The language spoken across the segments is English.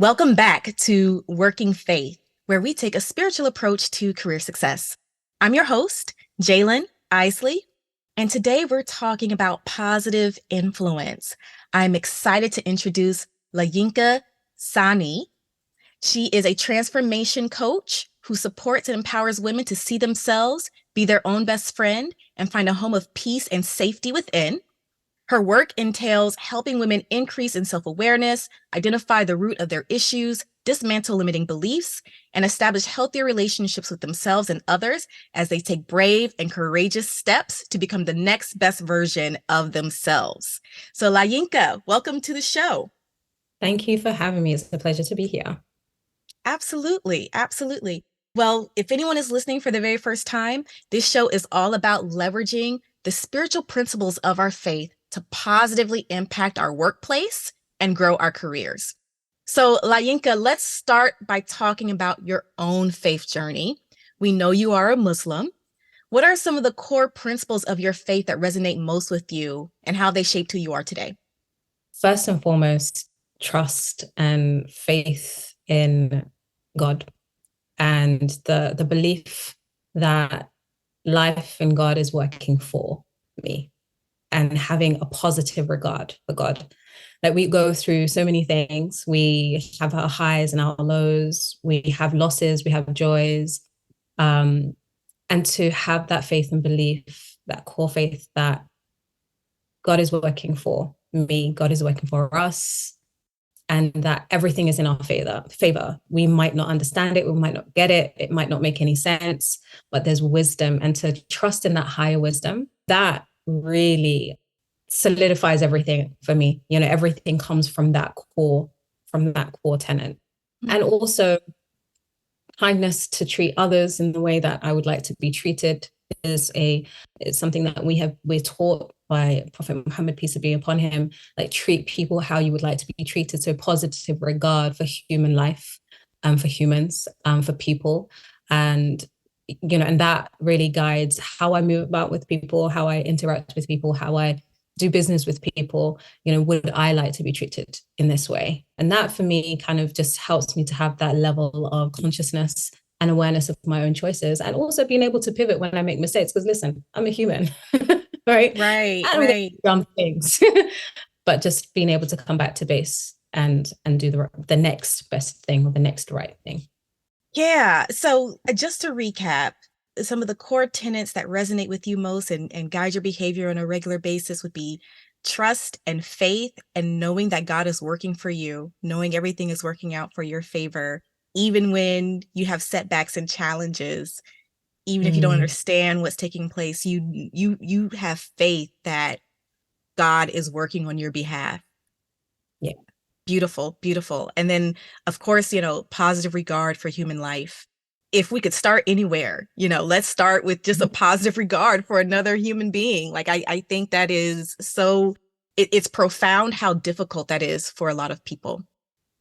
Welcome back to Working Faith, where we take a spiritual approach to career success. I'm your host, Jalen Isley, and today we're talking about positive influence. I'm excited to introduce LaYinka Sanni. She is a transformation coach who supports and empowers women to see themselves, be their own best friend, and find a home of peace and safety within. Her work entails helping women increase in self-awareness, identify the root of their issues, dismantle limiting beliefs, and establish healthier relationships with themselves and others as they take brave and courageous steps to become the next best version of themselves. So LaYinka, welcome to the show. Thank you for having me. It's a pleasure to be here. Absolutely, absolutely. Well, if anyone is listening for the very first time, this show is all about leveraging the spiritual principles of our faith to positively impact our workplace and grow our careers. So, LaYinka, let's start by talking about your own faith journey. We know you are a Muslim. What are some of the core principles of your faith that resonate most with you and how they shaped who you are today? First and foremost, trust and faith in God and the belief that life in God is working for me and having a positive regard for God. Like we go through so many things. We have our highs and our lows. We have losses, we have joys. And to have that faith and belief, that core faith that God is working for me, God is working for us, and that everything is in our favor. We might not understand it, we might not get it, it might not make any sense, but there's wisdom. And to trust in that higher wisdom, that really solidifies everything for me. You know, everything comes from that core tenet. And also kindness, to treat others in the way that I would like to be treated is something that we're taught by Prophet Muhammad, peace be upon him. Like, treat people how you would like to be treated. So positive regard for human life, for humans, for people. And and that really guides how I move about with people, how I interact with people, how I do business with people. Would I like to be treated in this way? And that for me kind of just helps me to have that level of consciousness and awareness of my own choices, and also being able to pivot when I make mistakes. Because listen, I'm a human, right? Right, I'm going to right. do dumb things, but just being able to come back to base and do the next best thing or the next right thing. Yeah. So just to recap, some of the core tenets that resonate with you most and guide your behavior on a regular basis would be trust and faith, and knowing that God is working for you, knowing everything is working out for your favor, even when you have setbacks and challenges, even if you don't Mm, understand what's taking place, you have faith that God is working on your behalf. yeah. Beautiful, beautiful. And then, of course, positive regard for human life. If we could start anywhere, let's start with just a positive regard for another human being. Like, I think that is so, it's profound how difficult that is for a lot of people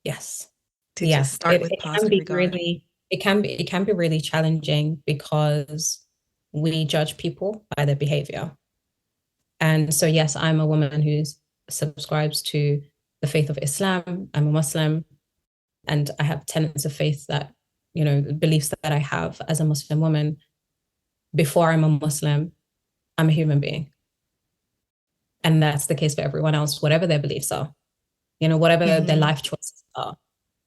Yes. to just Yeah. start It, with it can positive be regard. really, it can be really challenging because we judge people by their behavior. And so, yes, I'm a woman who subscribes to the faith of Islam. I'm a Muslim, and I have tenets of faith that, beliefs that I have as a Muslim woman. Before I'm a Muslim, I'm a human being. And that's the case for everyone else, whatever their beliefs are, whatever their Hmm. life choices are,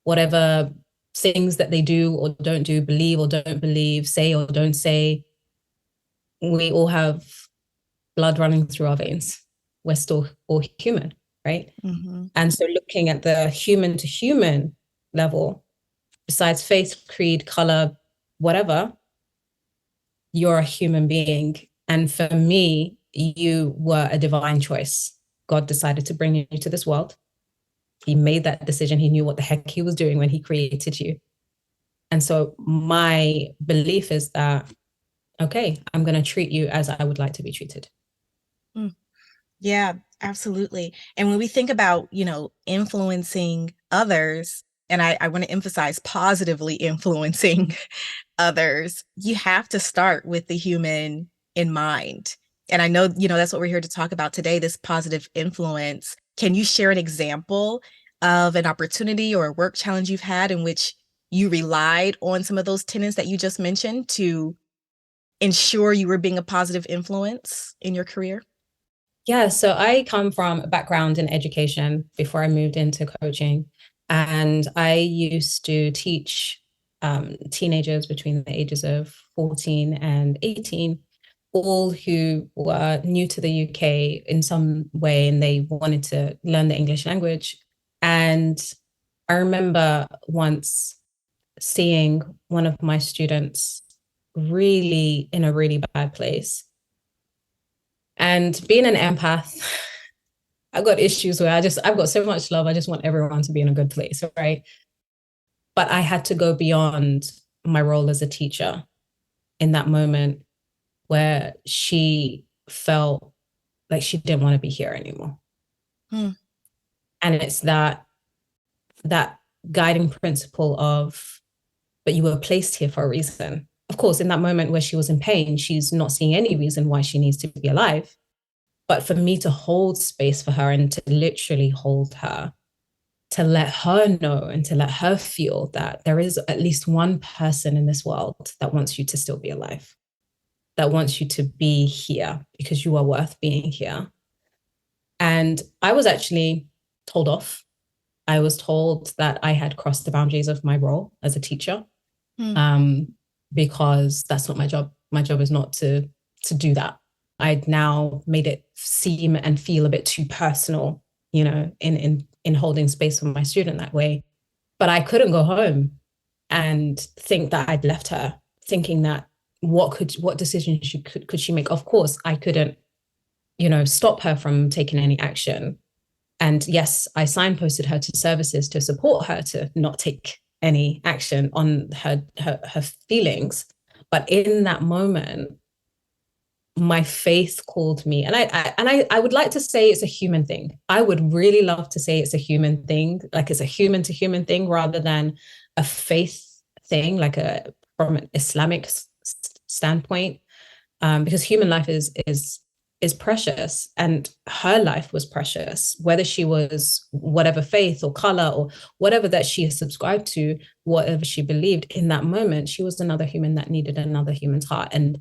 whatever things that they do or don't do, believe or don't believe, say or don't say. We all have blood running through our veins. We're still all human, right? Hmm. And so looking at the human to human level, besides faith, creed, color, whatever, you're a human being. And for me, you were a divine choice. God decided to bring you to this world. He made that decision. He knew what the heck he was doing when he created you. And so my belief is that, okay, I'm going to treat you as I would like to be treated. Yeah, absolutely. And when we think about, influencing others, and I want to emphasize positively influencing others, you have to start with the human in mind. And I know, that's what we're here to talk about today, this positive influence. Can you share an example of an opportunity or a work challenge you've had in which you relied on some of those tenets that you just mentioned to ensure you were being a positive influence in your career? Yeah, so I come from a background in education before I moved into coaching. And I used to teach teenagers between the ages of 14 and 18, all who were new to the UK in some way and they wanted to learn the English language. And I remember once seeing one of my students really in a really bad place. And being an empath, I've got issues where I've got so much love. I just want everyone to be in a good place, right? But I had to go beyond my role as a teacher in that moment where she felt like she didn't want to be here anymore. Hmm. And it's that guiding principle of, but you were placed here for a reason. Of course, in that moment where she was in pain, she's not seeing any reason why she needs to be alive. But for me to hold space for her and to literally hold her, to let her know and to let her feel that there is at least one person in this world that wants you to still be alive, that wants you to be here because you are worth being here. And I was actually told off. I was told that I had crossed the boundaries of my role as a teacher, Hmm. um, because that's not my job. My job is not to do that. I'd now made it seem and feel a bit too personal, in holding space for my student that way. But I couldn't go home and think that I'd left her, thinking that what decision could she make? Of course, I couldn't, stop her from taking any action. And yes, I signposted her to services to support her to not take any action on her feelings. But in that moment, my faith called me, and I would like to say it's a human thing. I would really love to say it's a human thing, like it's a human to human thing rather than a faith thing, like a from an Islamic standpoint, because human life is precious, and her life was precious, whether she was whatever faith or color or whatever that she subscribed to, whatever she believed in that moment, she was another human that needed another human's heart. And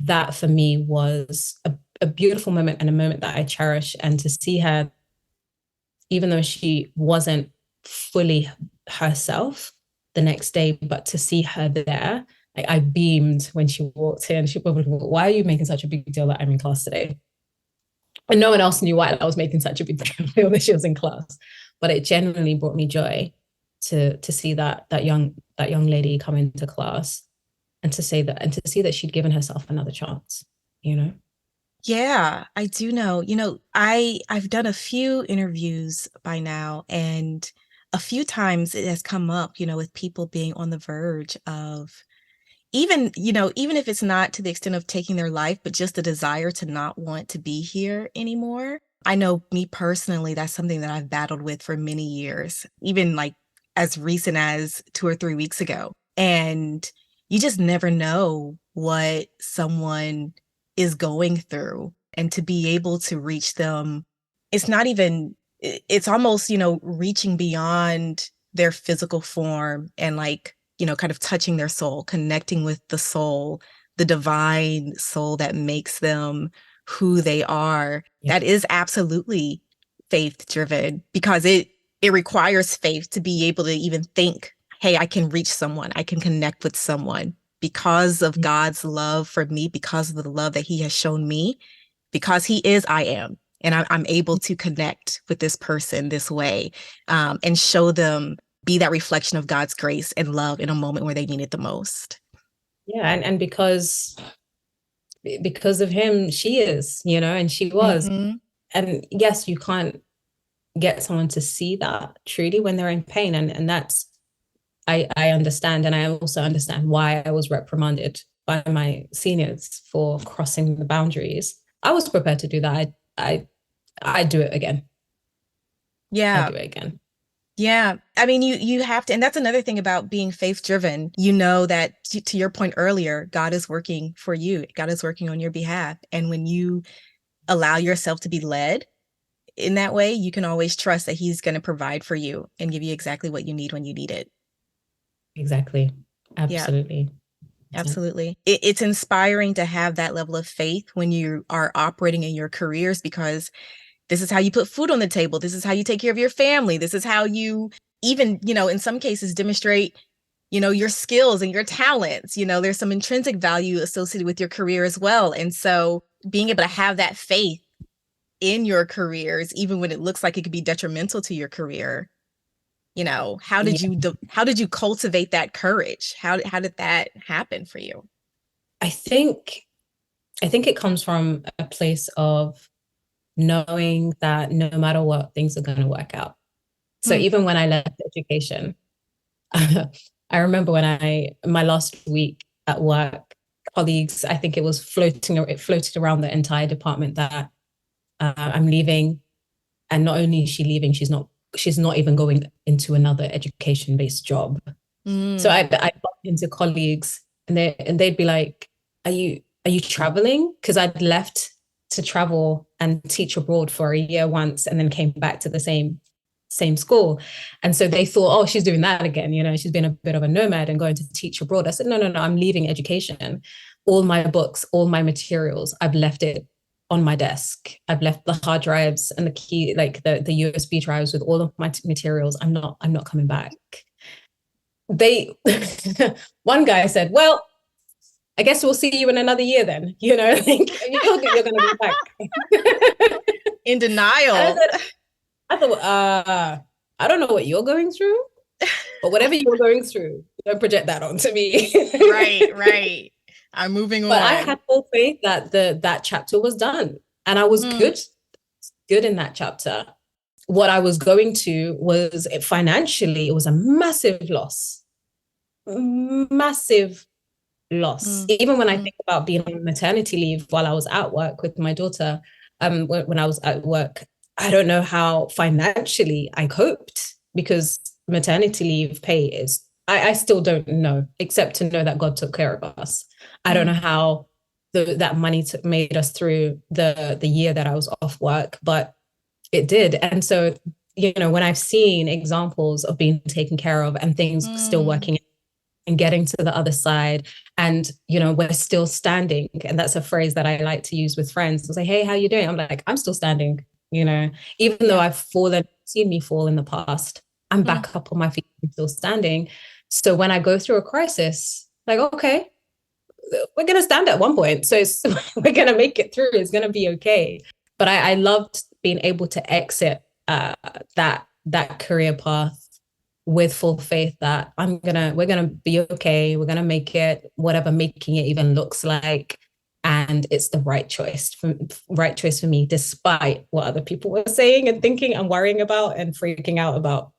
that for me was a beautiful moment and a moment that I cherish. And to see her, even though she wasn't fully herself the next day, but to see her there, like I beamed when she walked in. She probably, why are you making such a big deal that I'm in class today? And no one else knew why I was making such a big deal that she was in class. But it genuinely brought me joy to see that young lady come into class and to say that and to see that she'd given herself another chance, you know? Yeah, I do know. I've done a few interviews by now, and a few times it has come up, with people being on the verge of even if it's not to the extent of taking their life, but just the desire to not want to be here anymore. I know me personally, that's something that I've battled with for many years, even like as recent as 2 or 3 weeks ago. And you just never know what someone is going through. And to be able to reach them, it's not even, it's almost, reaching beyond their physical form and like, kind of touching their soul, connecting with the soul, the divine soul that makes them who they are. Yeah. That is absolutely faith driven because it requires faith to be able to even think, hey, I can reach someone, I can connect with someone because of God's love for me, because of the love that he has shown me, because he is I am. And I'm able to connect with this person this way, and show them, be that reflection of God's grace and love in a moment where they need it the most. Yeah. And because of him, she is, and she was. Mm-hmm. And yes, you can't get someone to see that truly when they're in pain. And that's I understand, and I also understand why I was reprimanded by my seniors for crossing the boundaries. I was prepared to do that. I do it again. I Yeah. do it again. Yeah. I mean, you have to, and that's another thing about being faith driven. You know that to your point earlier, God is working for you. God is working on your behalf. And when you allow yourself to be led, in that way, you can always trust that he's going to provide for you and give you exactly what you need when you need it. Exactly. Yeah, Absolutely. absolutely. It's inspiring to have that level of faith when you are operating in your careers because this is how you put food on the table. This is how you take care of your family. This is how you even, in some cases demonstrate, your skills and your talents. There's some intrinsic value associated with your career as well. And so being able to have that faith in your careers, even when it looks like it could be detrimental to your career, how did Yeah. you cultivate that courage? How did that happen for you? I think I think it comes from a place of knowing that no matter what, things are going to work out. So Hmm. even when I left education, I remember when my last week at work, colleagues, I think it floated around the entire department that I'm leaving, and not only is she leaving, she's not even going into another education based job. So Mm. I bumped into colleagues, and they'd be like, "Are you traveling?" Because I'd left to travel and teach abroad for a year once, and then came back to the same school. And so they thought, oh, she's doing that again. She's been a bit of a nomad and going to teach abroad. I said, no, no, no, I'm leaving education. All my books, all my materials, I've left it on my desk. I've left the hard drives and the key, like the USB drives with all of my materials. I'm not coming back. They One guy said, well, I guess we'll see you in another year then. Like, you're gonna go back. In And denial. I thought, I don't know what you're going through, but whatever you're going through, don't project that onto me. Right, right. I'm moving But I on. had full faith that that chapter was done, and I was Mm, good in that chapter. What I was going to was financially, it was a massive loss. mm, Even when I mm, think about being on maternity leave while I was at work with my daughter, when I was at work, I don't know how financially I coped because maternity leave pay is, I still don't know, except to know that God took care of us. I don't know mm, how that money made us through the year that I was off work, but it did. And so, when I've seen examples of being taken care of and things still mm, working and getting to the other side, and we're still standing, and that's a phrase that I like to use with friends. They'll say, hey, how you doing? I'm like, I'm still standing. Even though yeah. I've seen me fall in the past, I'm Mm, back up on my feet. I'm still standing. So when I go through a crisis, like, okay, we're going to stand at one point, so we're going to make it through. It's going to be okay. But I loved being able to exit that career path with full faith that we're gonna be okay. We're gonna make it, whatever making it even looks like, and it's the right choice for me, despite what other people were saying and thinking and worrying about and freaking out about.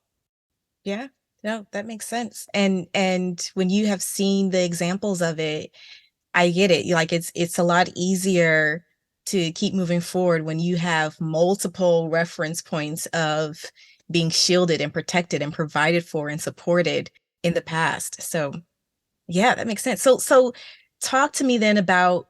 yeah. No, that makes sense. And when you have seen the examples of it, I get it. Like it's a lot easier to keep moving forward when you have multiple reference points of being shielded and protected and provided for and supported in the past. So yeah, that makes sense. So talk to me then about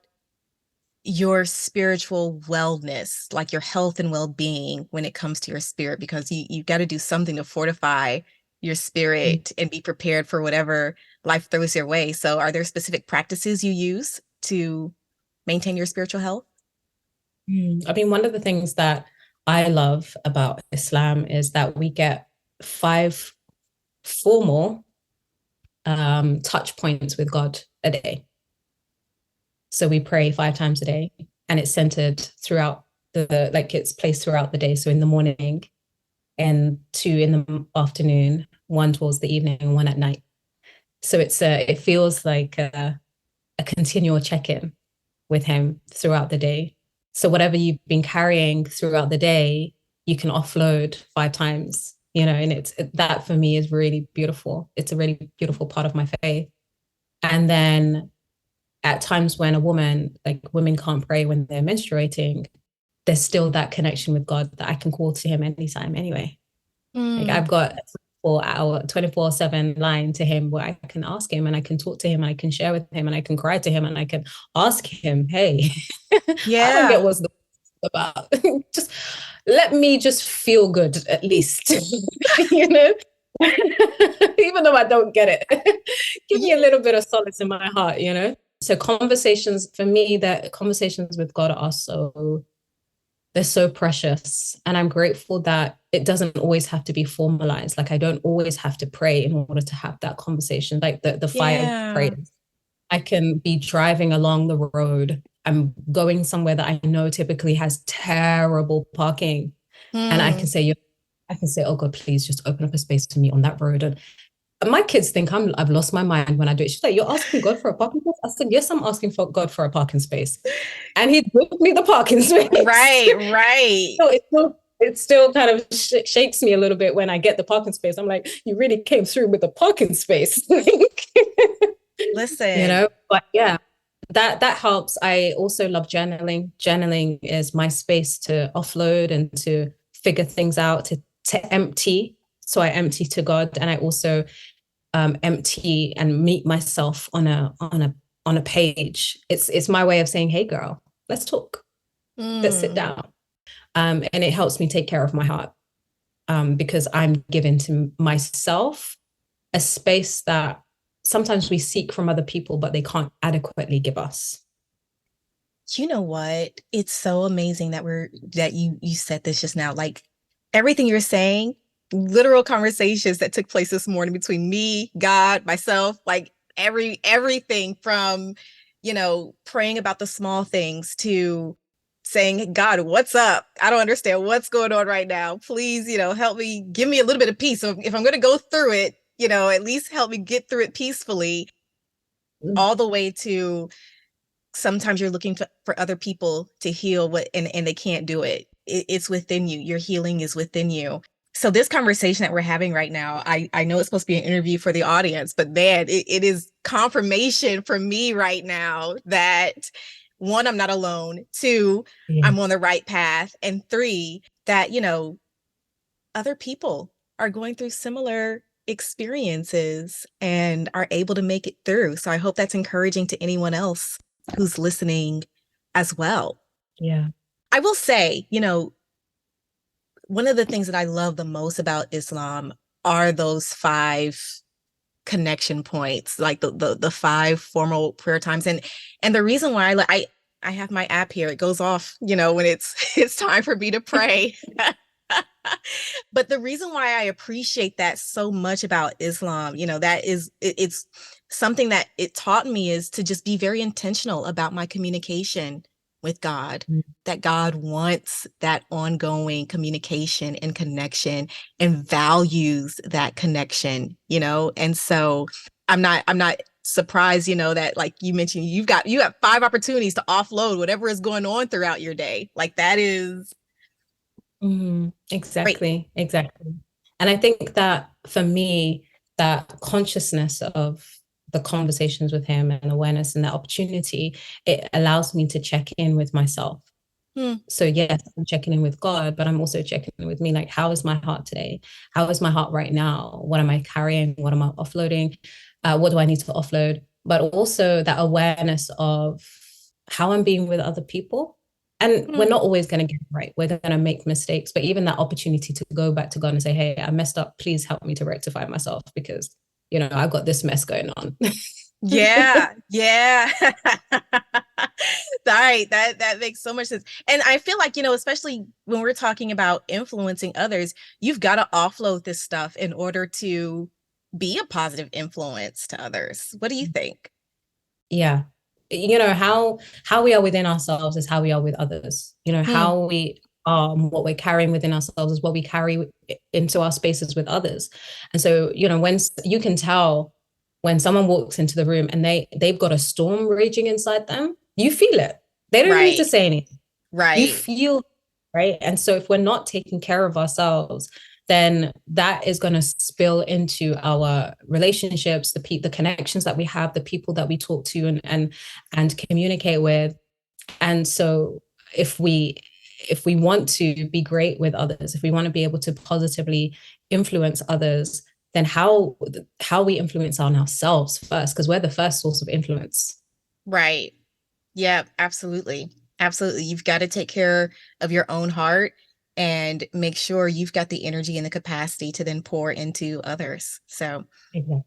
your spiritual wellness, like your health and well-being when it comes to your spirit, because you got to do something to fortify your spirit and be prepared for whatever life throws your way. So are there specific practices you use to maintain your spiritual health? I mean, one of the things that I love about Islam is that we get five formal touch points with God a day. So we pray 5 times a day, and it's centered throughout like it's placed throughout the day. So in the morning and two in the afternoon, one towards the evening, and one at night. So it feels like a continual check-in with him throughout the day. So whatever you've been carrying throughout the day, you can offload 5 times, and that for me is really beautiful. It's a really beautiful part of my faith. And then at times when like women can't pray when they're menstruating, there's still that connection with God that I can call to him anytime anyway. Like Mm, I've got a 24/7 line to him where I can ask him and I can talk to him and I can share with him and I can cry to him and I can ask him, hey, I don't yeah. get what's the about. Just let me just feel good at least, you know, even though I don't get it. Give me a Yeah. little bit of solace in my heart, you know? So conversations for me, that conversations with God are so they're so precious. And I'm grateful that it doesn't always have to be formalized. Like I don't always have to pray in order to have that conversation. Like the five Yeah. prayers. I can be driving along the road. I'm going somewhere that I know typically has terrible parking. And Hmm. I can say, oh God, please just open up a space for me on that road. And my kids think I've lost my mind when I do it. She's like, you're asking God for a parking space? I said, yes, I'm asking for God for a parking space. And he gives me the parking space. Right, right. So it still kind of shakes me a little bit when I get the parking space. I'm like, you really came through with the parking space. You Listen. know, but yeah, that helps. I also love journaling. Journaling is my space to offload and to figure things out, to empty. So I empty to God, and I also empty and meet myself on a page. It's my way of saying, hey girl, let's talk. Let's sit Mm. down. And it helps me take care of my heart, because I'm given to myself a space that sometimes we seek from other people, but they can't adequately give us. You know what? It's so amazing that you said this just now. Like everything you're saying, literal conversations that took place this morning between me, God, myself, like everything from, praying about the small things to saying, God, what's up? I don't understand what's going on right now. Please, help me, give me a little bit of peace. So if I'm going to go through it, at least help me get through it peacefully, Mm. all the way to sometimes you're looking for other people to heal and they can't do it. It's within you. Your healing is within you. So this conversation that we're having right now, I know it's supposed to be an interview for the audience, but man, it is confirmation for me right now that one, I'm not alone. Two, Yeah. I'm on the right path. And three, that, other people are going through similar experiences and are able to make it through. So I hope that's encouraging to anyone else who's listening as well. Yeah. I will say, one of the things that I love the most about Islam are those five connection points, like the five formal prayer times. And the reason why I have my app here, it goes off, when it's it's time for me to pray. But the reason why I appreciate that so much about Islam, that it's something that it taught me is to just be very intentional about my communication with God, Mm. that God wants that ongoing communication and connection and values that connection, And so I'm not surprised, that like you mentioned, you have five opportunities to offload whatever is going on throughout your day. Like that is great. Exactly, exactly. And I think that for me, that consciousness of the conversations with him and awareness and that opportunity, it allows me to check in with myself. Hmm. So yes, I'm checking in with God, but I'm also checking in with me. Like, how is my heart today? How is my heart right now? What am I carrying? What am I offloading? What do I need to offload? But also that awareness of how I'm being with other people. And we're Hmm. not always going to get it right. We're going to make mistakes, but even that opportunity to go back to God and say, hey, I messed up. Please help me to rectify myself because, I've got this mess going on. Yeah, yeah. Right. That makes so much sense. And I feel like, especially when we're talking about influencing others, you've got to offload this stuff in order to be a positive influence to others. What do you think? Yeah. How we are within ourselves is how we are with others. Hmm. How we are, what we're carrying within ourselves is what we carry into our spaces with others. And so, when you can tell when someone walks into the room and they've got a storm raging inside them, you feel it. They don't need to Right. say anything. You Right. feel, right? And so if we're not taking care of ourselves, then that is going to spill into our relationships, the connections that we have, the people that we talk to and communicate with. And so if we want to be great with others, if we want to be able to positively influence others, then how we influence on ourselves first, because we're the first source of influence. Right. Yeah, absolutely. Absolutely. You've got to take care of your own heart and make sure you've got the energy and the capacity to then pour into others. So, Exactly.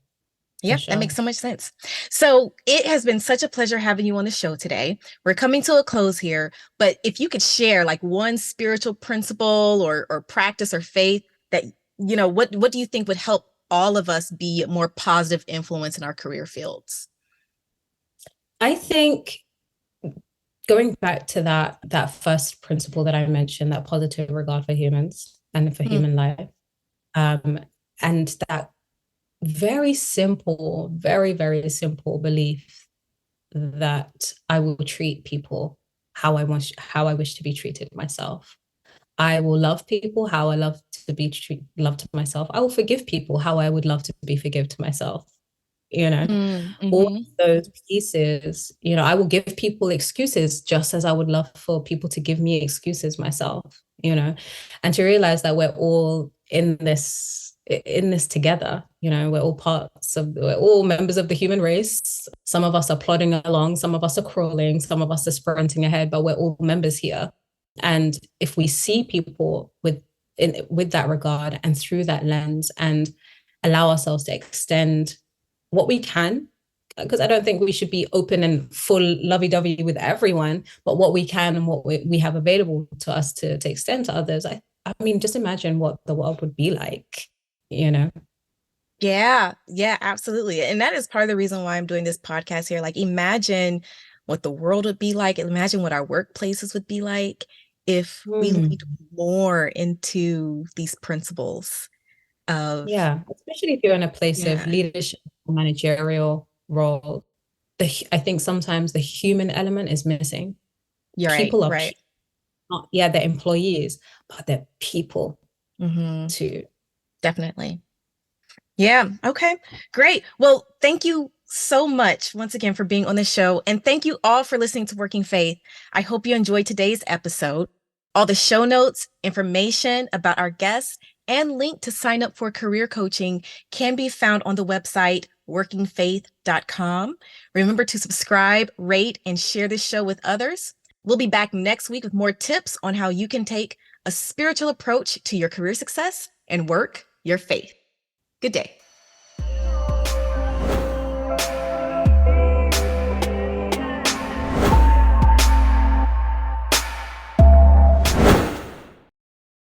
For yeah, that makes sure. so much sense. So, it has been such a pleasure having you on the show today. We're coming to a close here, but if you could share like one spiritual principle or practice or faith that, what do you think would help all of us be a more positive influence in our career fields? I think going back to that first principle that I mentioned, that positive regard for humans and for Mm, human life, um, and that very simple, very, very simple belief that I will treat people how I wish to be treated myself. I will love people how I love to be loved to myself. I will forgive people how I would love to be forgive to myself. You know, all mm-hmm. of those pieces, I will give people excuses just as I would love for people to give me excuses myself, and to realize that we're all in this together. We're all members of the human race. Some of us are plodding along, some of us are crawling, some of us are sprinting ahead, but we're all members here. And if we see people with that regard and through that lens, and allow ourselves to extend what we can, because I don't think we should be open and full lovey-dovey with everyone, but what we can and what we have available to us to extend to others. I mean, just imagine what the world would be like, you know? Yeah, yeah, absolutely. And that is part of the reason why I'm doing this podcast here. Like, imagine what the world would be like. Imagine what our workplaces would be like if we leaned Mm. more into these principles of, Yeah, especially if you're in a place of yeah, leadership, managerial role. I think sometimes the human element is missing. you're right, People are right. people, yeah, they're employees, but they're people Hmm. too. Definitely. Yeah. Okay. Great. Well, thank you so much once again for being on the show. And thank you all for listening to Working Faith. I hope you enjoyed today's episode. All the show notes, information about our guests, and link to sign up for career coaching can be found on the website workingfaith.com. Remember to subscribe, rate, and share this show with others. We'll be back next week with more tips on how you can take a spiritual approach to your career success and work your faith. Good day.